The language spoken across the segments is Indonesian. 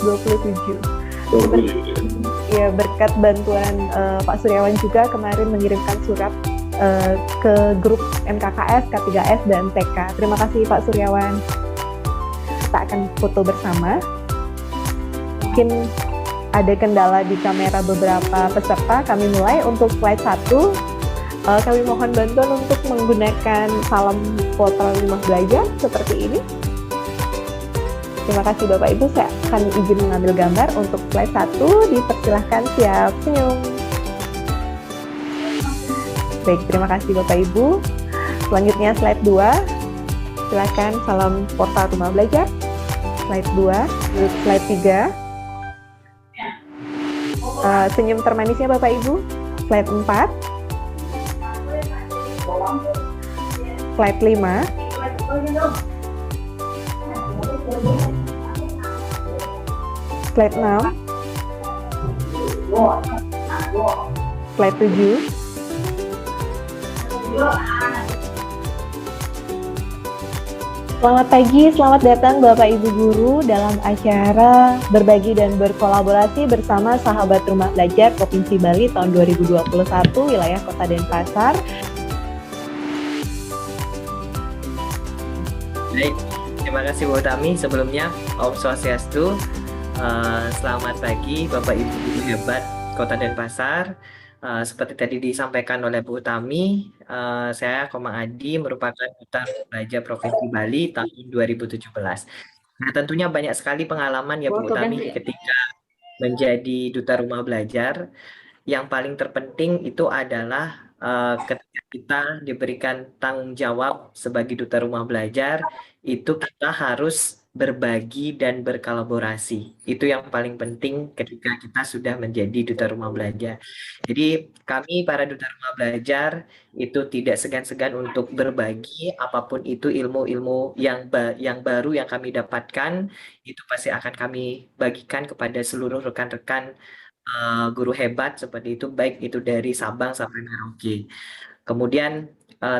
27. Ya, berkat bantuan Pak Suryawan juga kemarin mengirimkan surat ke grup MKKS, K3S, dan TK. Terima kasih Pak Suryawan. Kita akan foto bersama. Mungkin ada kendala di kamera beberapa peserta. Kami mulai untuk slide 1. Kami mohon bantuan untuk menggunakan salam portal rumah belajar seperti ini. Terima kasih Bapak Ibu, saya akan izin mengambil gambar untuk slide 1, dipersilahkan siap senyum. Baik, terima kasih Bapak Ibu. Selanjutnya slide 2, silakan salam portal rumah belajar. Slide 2, slide 3. Senyum termanisnya Bapak Ibu. Slide 4. Slide 5. Slide 6. Slide 7. Selamat pagi, selamat datang Bapak Ibu Guru dalam acara berbagi dan berkolaborasi bersama Sahabat Rumah Belajar Provinsi Bali tahun 2021 wilayah Kota Denpasar. Baik, terima kasih Bu Tami. Sebelumnya, Om Swastiastu. Selamat pagi Bapak Ibu Guru hebat Kota Denpasar. Seperti tadi disampaikan oleh Bu Tami, saya Komang Adi merupakan Duta Belajar Provinsi Bali tahun 2017. Nah, tentunya banyak sekali pengalaman ya Bu Tami ketika menjadi Duta Rumah Belajar. Yang paling terpenting itu adalah ketika kita diberikan tanggung jawab sebagai Duta Rumah Belajar, itu kita harus berbagi dan berkolaborasi. Itu yang paling penting ketika kita sudah menjadi Duta Rumah Belajar. Jadi kami para Duta Rumah Belajar itu tidak segan-segan untuk berbagi apapun itu ilmu-ilmu yang baru yang kami dapatkan, itu pasti akan kami bagikan kepada seluruh rekan-rekan guru hebat seperti itu, baik itu dari Sabang sampai Merauke. Kemudian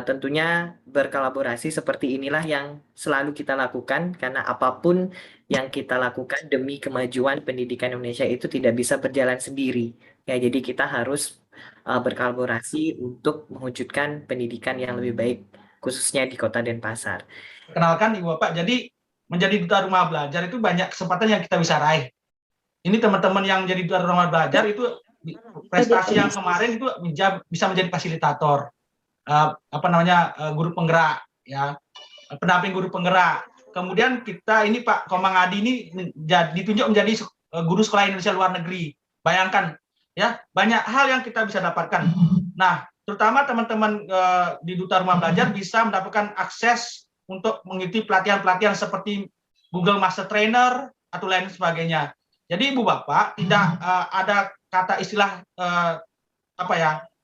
tentunya berkolaborasi seperti inilah yang selalu kita lakukan, karena apapun yang kita lakukan demi kemajuan pendidikan Indonesia itu tidak bisa berjalan sendiri. Ya, jadi kita harus berkolaborasi untuk mewujudkan pendidikan yang lebih baik, khususnya di Kota Denpasar. Kenalkan Ibu Bapak, jadi menjadi Duta Rumah Belajar itu banyak kesempatan yang kita bisa raih. Ini teman-teman yang jadi Duta Rumah Belajar itu prestasi yang kemarin itu bisa menjadi fasilitator, guru penggerak, ya, pendamping guru penggerak. Kemudian kita ini Pak Komang Adi ini ditunjuk menjadi guru sekolah Indonesia luar negeri. Bayangkan, ya, banyak hal yang kita bisa dapatkan. Nah, terutama teman-teman di Duta Rumah Belajar bisa mendapatkan akses untuk mengikuti pelatihan-pelatihan seperti Google Master Trainer atau lain sebagainya. Jadi Ibu Bapak tidak ada kata istilah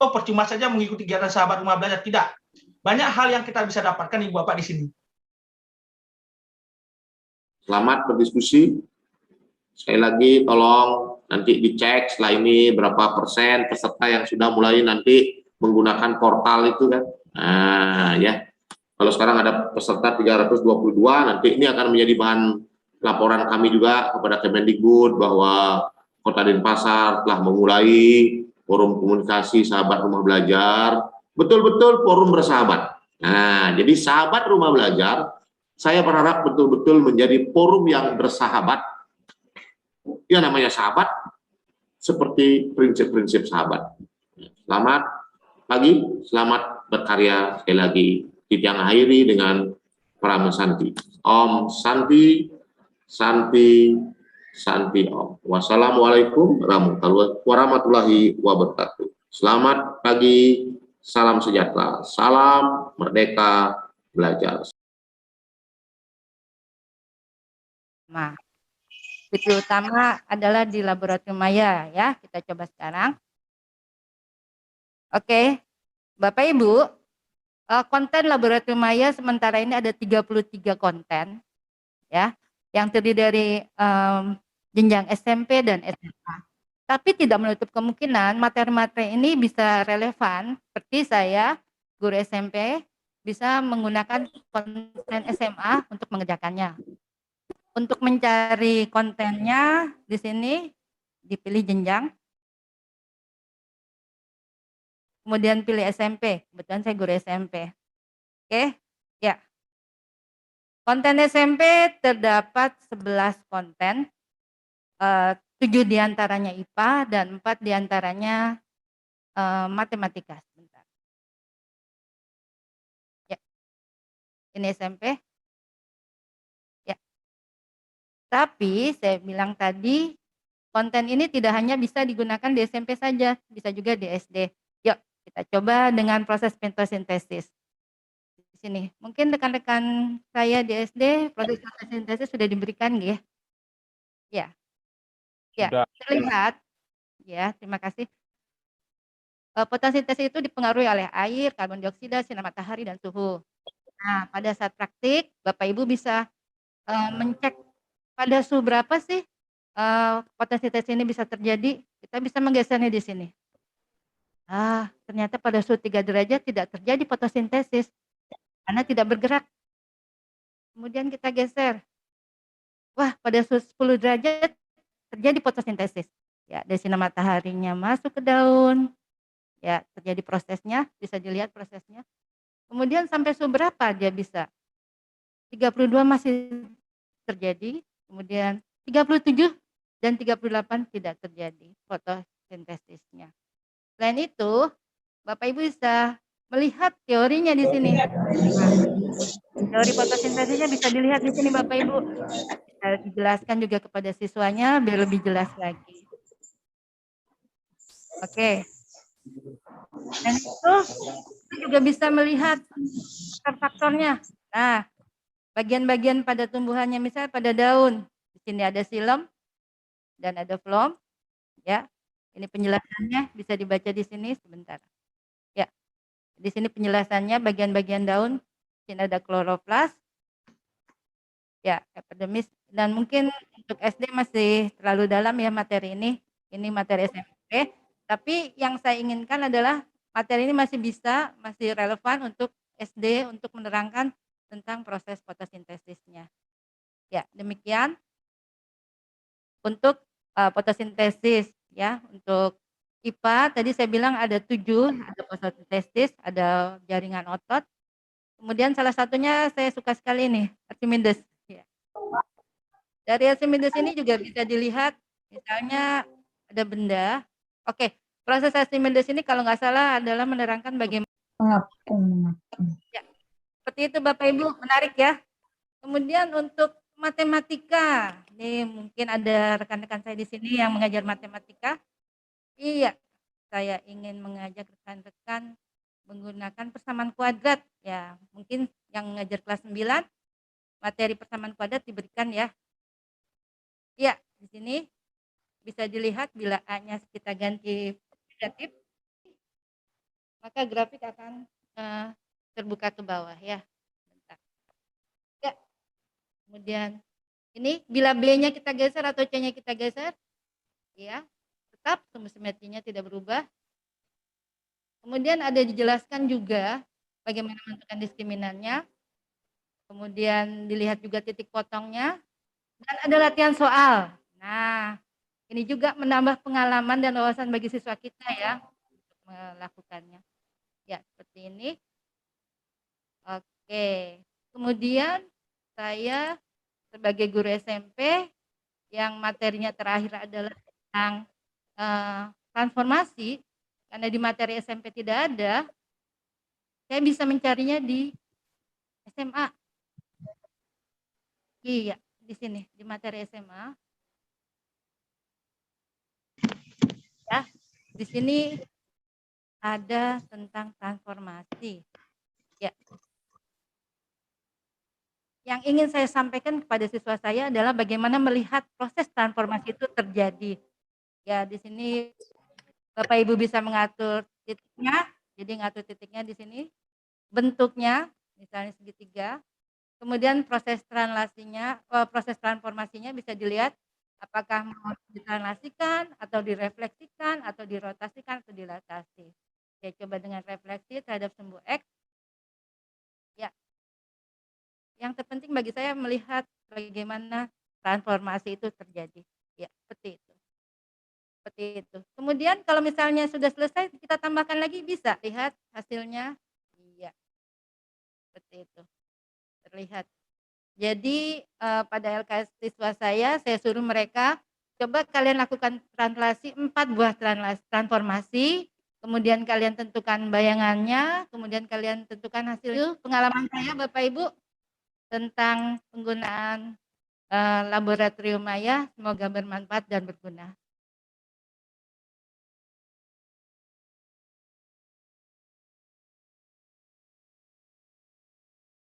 percuma saja mengikuti kegiatan Sahabat Rumah Belajar, tidak. Banyak hal yang kita bisa dapatkan Ibu Bapak di sini. Selamat berdiskusi. Sekali lagi tolong nanti dicek setelah ini berapa persen peserta yang sudah mulai nanti menggunakan portal itu kan. Nah, ya. Kalau sekarang ada peserta 322, nanti ini akan menjadi bahan laporan kami juga kepada Kemendikbud bahwa Kota Denpasar telah memulai forum komunikasi Sahabat Rumah Belajar, betul-betul forum bersahabat. Nah, jadi Sahabat Rumah Belajar, saya berharap betul-betul menjadi forum yang bersahabat. Ya, namanya sahabat, seperti prinsip-prinsip sahabat. Selamat pagi, selamat berkarya sekali lagi. Kita akhiri dengan Pram Santi. Om Santi, Santi, Santi Om. Wassalamualaikum warahmatullahi wabarakatuh. Selamat pagi, salam sejahtera, salam merdeka belajar. Nah, fitur utama adalah di laboratorium maya ya. Kita coba sekarang. Oke, Bapak Ibu, konten laboratorium maya sementara ini ada 33 konten ya, yang terdiri dari jenjang SMP dan SMA. Tapi tidak menutup kemungkinan materi-materi ini bisa relevan, seperti saya, guru SMP, bisa menggunakan konten SMA untuk mengerjakannya. Untuk mencari kontennya di sini dipilih jenjang. Kemudian pilih SMP. Kebetulan saya guru SMP. Oke, ya. Konten SMP terdapat 11 konten. 7 diantaranya IPA dan 4 diantaranya matematika. Sebentar. Ya, ini SMP. Ya. Tapi saya bilang tadi konten ini tidak hanya bisa digunakan di SMP saja, bisa juga di SD. Yuk, kita coba dengan proses fotosintesis. Di sini, mungkin rekan-rekan saya di SD proses fotosintesis sudah diberikan, ya? Ya, ya, terlihat. Ya, terima kasih. Fotosintesis itu dipengaruhi oleh air, karbon dioksida, sinar matahari, dan suhu. Nah, pada saat praktik, Bapak Ibu bisa mencek pada suhu berapa sih fotosintesis ini bisa terjadi. Kita bisa menggesernya di sini. Ternyata pada suhu 3 derajat tidak terjadi fotosintesis karena tidak bergerak. Kemudian kita geser. Wah, pada suhu 10 derajat terjadi fotosintesis. Ya, dari sinar mataharinya masuk ke daun. Ya, terjadi prosesnya, bisa dilihat prosesnya. Kemudian sampai suhu berapa dia bisa? 32 masih terjadi, kemudian 37 dan 38 tidak terjadi fotosintesisnya. Selain itu, Bapak Ibu bisa melihat teorinya di sini. Nah, teori fotosintesisnya bisa dilihat di sini Bapak Ibu. Bisa dijelaskan juga kepada siswanya biar lebih jelas lagi. Oke. Dan itu juga bisa melihat faktor-faktornya. Nah, bagian-bagian pada tumbuhannya misalnya pada daun. Di sini ada xilem dan ada phloem, ya. Ini penjelasannya bisa dibaca di sini sebentar. Ya. Di sini penjelasannya bagian-bagian daun. Di sini ada kloroplas. Ya, epidermis, dan mungkin untuk SD masih terlalu dalam ya materi ini. Ini materi SMP. Tapi yang saya inginkan adalah materi ini masih relevan untuk SD untuk menerangkan tentang proses fotosintesisnya. Ya, demikian untuk fotosintesis ya. Untuk IPA tadi saya bilang ada 7, ada fotosintesis, ada jaringan otot. Kemudian salah satunya saya suka sekali nih, Archimedes. Ya. Dari Archimedes ini juga bisa dilihat misalnya ada benda. Oke, proses Archimedes ini kalau nggak salah adalah menerangkan bagaimana. Ya, seperti itu Bapak Ibu, menarik ya. Kemudian untuk matematika, ini mungkin ada rekan-rekan saya di sini yang mengajar matematika. Iya, saya ingin mengajak rekan-rekan menggunakan persamaan kuadrat. Ya, mungkin yang mengajar kelas 9, materi persamaan kuadrat diberikan ya. Iya, di sini bisa dilihat bila A-nya kita ganti negatif, maka grafik akan terbuka ke bawah ya. Bentar. Ya. Kemudian ini bila B-nya kita geser atau C-nya kita geser, ya, tetap sumber simetrinya tidak berubah. Kemudian ada dijelaskan juga bagaimana menentukan diskriminannya. Kemudian dilihat juga titik potongnya. Dan ada latihan soal. Nah, ini juga menambah pengalaman dan wawasan bagi siswa kita ya untuk melakukannya. Ya, seperti ini. Oke. Kemudian saya sebagai guru SMP yang materinya terakhir adalah tentang transformasi, karena di materi SMP tidak ada, saya bisa mencarinya di SMA. Iya, di sini di materi SMA. Ya, di sini ada tentang transformasi. Ya. Yang ingin saya sampaikan kepada siswa saya adalah bagaimana melihat proses transformasi itu terjadi. Ya, di sini Bapak Ibu bisa mengatur titiknya. Jadi ngatur titiknya di sini. Bentuknya, misalnya segitiga. Kemudian proses transformasinya bisa dilihat apakah mau ditranslasikan atau direfleksikan atau dirotasikan atau dilatasi. Saya coba dengan refleksi terhadap sumbu X. Ya. Yang terpenting bagi saya melihat bagaimana transformasi itu terjadi. Ya, seperti itu. Seperti itu. Kemudian kalau misalnya sudah selesai, kita tambahkan lagi, bisa lihat hasilnya. Iya, seperti itu. Terlihat. Jadi pada LKS siswa saya suruh mereka coba kalian lakukan translasi 4 buah transformasi, kemudian kalian tentukan bayangannya, kemudian kalian tentukan hasil. Itu pengalaman saya Bapak Ibu tentang penggunaan laboratorium maya, semoga bermanfaat dan berguna.